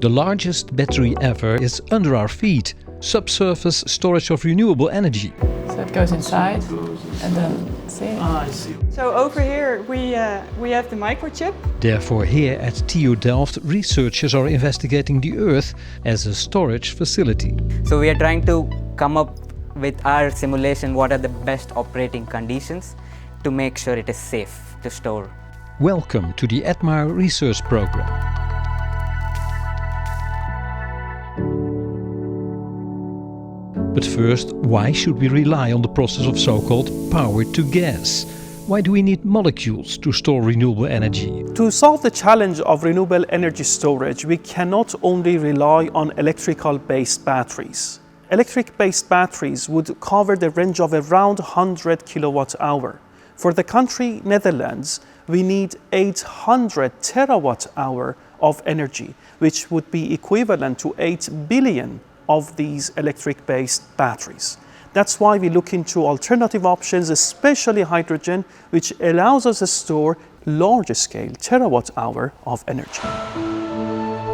The largest battery ever is under our feet, subsurface storage of renewable energy. So it goes inside and then I see. So over here we have the microchip. Therefore here at TU Delft researchers are investigating the Earth as a storage facility. So we are trying to come up with our simulation what are the best operating conditions to make sure it is safe to store. Welcome to the ADMIRE research program. But first, why should we rely on the process of so-called power to gas? Why do we need molecules to store renewable energy? To solve the challenge of renewable energy storage, we cannot only rely on electrical-based batteries. Electric-based batteries would cover the range of around 100 kilowatt-hour. For the country Netherlands, we need 800 terawatt-hour of energy, which would be equivalent to 8 billion of these electric-based batteries. That's why we look into alternative options, especially hydrogen, which allows us to store large-scale terawatt-hour of energy.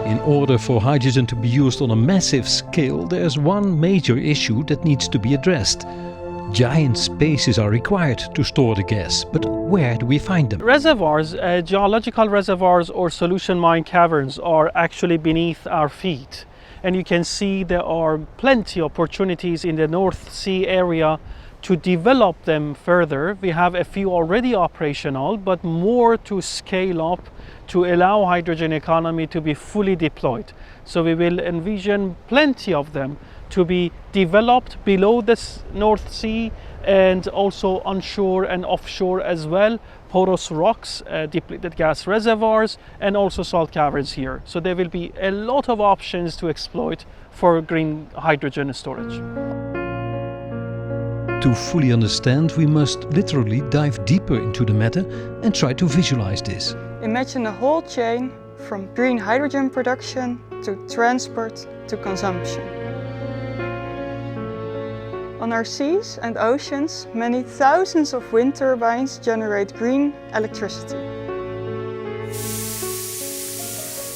In order for hydrogen to be used on a massive scale, there's one major issue that needs to be addressed. Giant spaces are required to store the gas, but where do we find them? Reservoirs, geological reservoirs or solution mine caverns are actually beneath our feet. And you can see there are plenty of opportunities in the North Sea area to develop them further. We have a few already operational, but more to scale up to allow hydrogen economy to be fully deployed. So we will envision plenty of them to be developed below the North Sea and also onshore and offshore as well. Porous rocks, depleted gas reservoirs, and also salt caverns here. So there will be a lot of options to exploit for green hydrogen storage. To fully understand, we must literally dive deeper into the matter and try to visualize this. Imagine a whole chain from green hydrogen production to transport to consumption. On our seas and oceans, many thousands of wind turbines generate green electricity,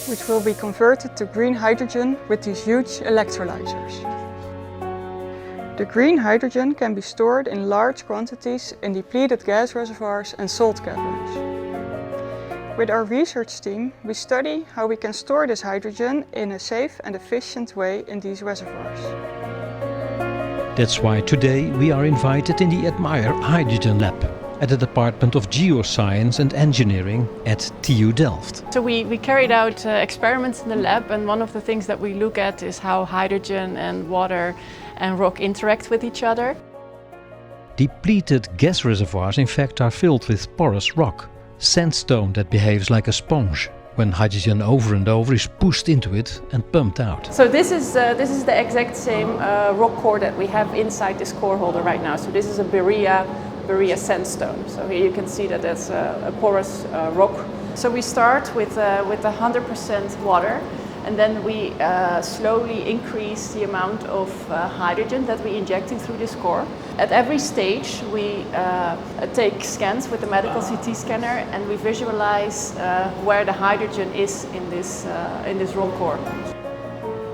which will be converted to green hydrogen with these huge electrolyzers. The green hydrogen can be stored in large quantities in depleted gas reservoirs and salt caverns. With our research team, we study how we can store this hydrogen in a safe and efficient way in these reservoirs. That's why today we are invited in the ADMIRE Hydrogen Lab at the Department of Geoscience and Engineering at TU Delft. So we carried out experiments in the lab, and one of the things that we look at is how hydrogen and water and rock interact with each other. Depleted gas reservoirs in fact are filled with porous rock, sandstone that behaves like a sponge when hydrogen over and over is pushed into it and pumped out. So this is the exact same rock core that we have inside this core holder right now. So this is a berea sandstone. So here you can see that that's a porous rock. So we start with 100% water, and then we slowly increase the amount of hydrogen that we injecting through this core. At every stage we take scans with the medical CT scanner, and we visualize where the hydrogen is in this rock core.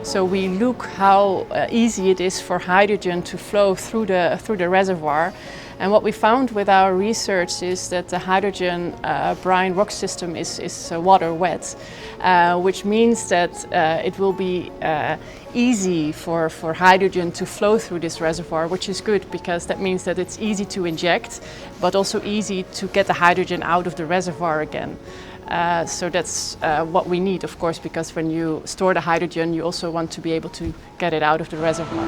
So we look how easy it is for hydrogen to flow through the reservoir. And what we found with our research is that the hydrogen brine rock system is water wet, which means that it will be easy for hydrogen to flow through this reservoir, which is good because that means that it's easy to inject, but also easy to get the hydrogen out of the reservoir again. So that's what we need, of course, because when you store the hydrogen, you also want to be able to get it out of the reservoir.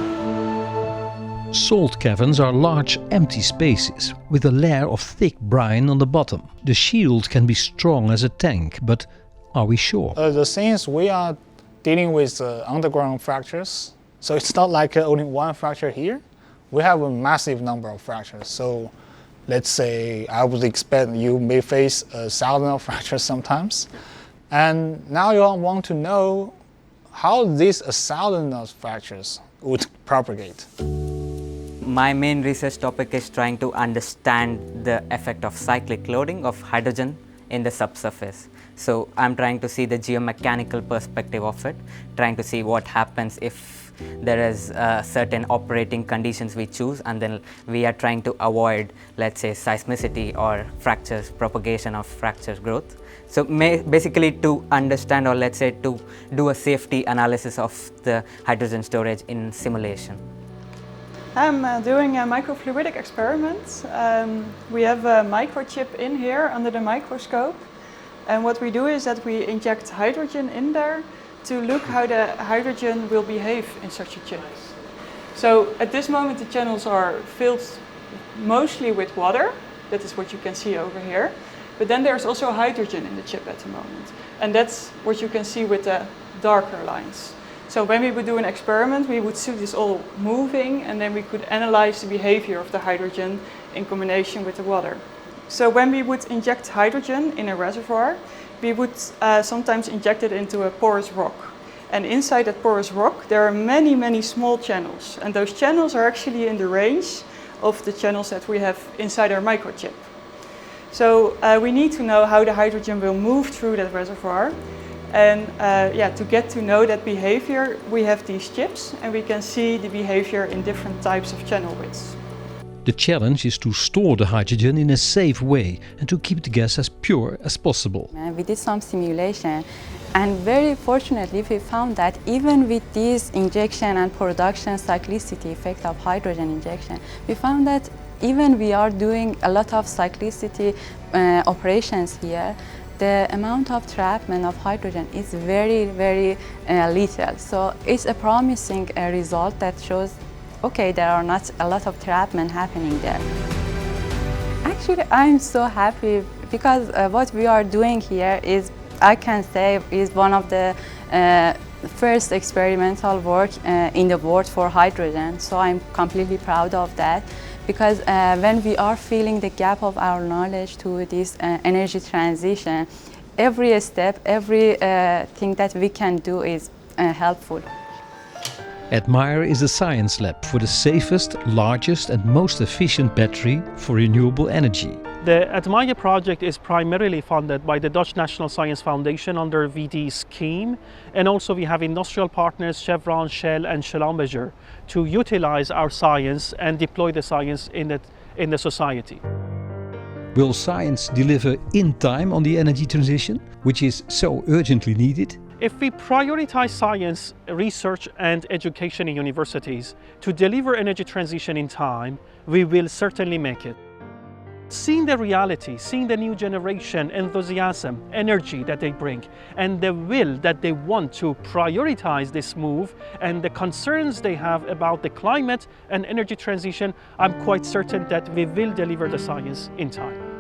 Salt caverns are large empty spaces with a layer of thick brine on the bottom. The shield can be strong as a tank, but are we sure? The thing is, we are dealing with underground fractures, so it's not like only one fracture here. We have a massive number of fractures. So let's say I would expect you may face 1,000 fractures sometimes. And now you want to know how these 1,000 fractures would propagate. My main research topic is trying to understand the effect of cyclic loading of hydrogen in the subsurface. So I'm trying to see the geomechanical perspective of it, trying to see what happens if there is certain operating conditions we choose, and then we are trying to avoid, let's say, seismicity or fractures, propagation of fractures growth. So basically to understand, or let's say to do a safety analysis of the hydrogen storage in simulation. I'm doing a microfluidic experiment. We have a microchip in here under the microscope, and what we do is that we inject hydrogen in there to look how the hydrogen will behave in such a chip. So at this moment the channels are filled mostly with water, that is what you can see over here, but then there's also hydrogen in the chip at the moment, and that's what you can see with the darker lines. So when we would do an experiment, we would see this all moving, and then we could analyze the behavior of the hydrogen in combination with the water. So when we would inject hydrogen in a reservoir, we would sometimes inject it into a porous rock. And inside that porous rock, there are many, many small channels. And those channels are actually in the range of the channels that we have inside our microchip. So we need to know how the hydrogen will move through that reservoir. And to get to know that behavior, we have these chips, and we can see the behavior in different types of channel widths. The challenge is to store the hydrogen in a safe way and to keep the gas as pure as possible. We did some simulation, and very fortunately we found that even with this injection and production cyclicity effect of hydrogen injection, we found that even we are doing a lot of cyclicity operations here, the amount of trapment of hydrogen is very, very little. So it's a promising result that shows, okay, there are not a lot of trapment happening there. Actually, I'm so happy because what we are doing here is, I can say, is one of the first experimental work in the world for hydrogen. So I'm completely proud of that. Because when we are filling the gap of our knowledge to this energy transition, every step, every thing that we can do is helpful. ADMIRE is a science lab for the safest, largest and most efficient battery for renewable energy. The ADMIRE project is primarily funded by the Dutch National Science Foundation under VD scheme, and also we have industrial partners Chevron, Shell and Schlumberger to utilize our science and deploy the science in the society. Will science deliver in time on the energy transition, which is so urgently needed? If we prioritize science, research and education in universities to deliver energy transition in time, we will certainly make it. Seeing the reality, seeing the new generation, enthusiasm, energy that they bring, and the will that they want to prioritize this move, and the concerns they have about the climate and energy transition, I'm quite certain that we will deliver the science in time.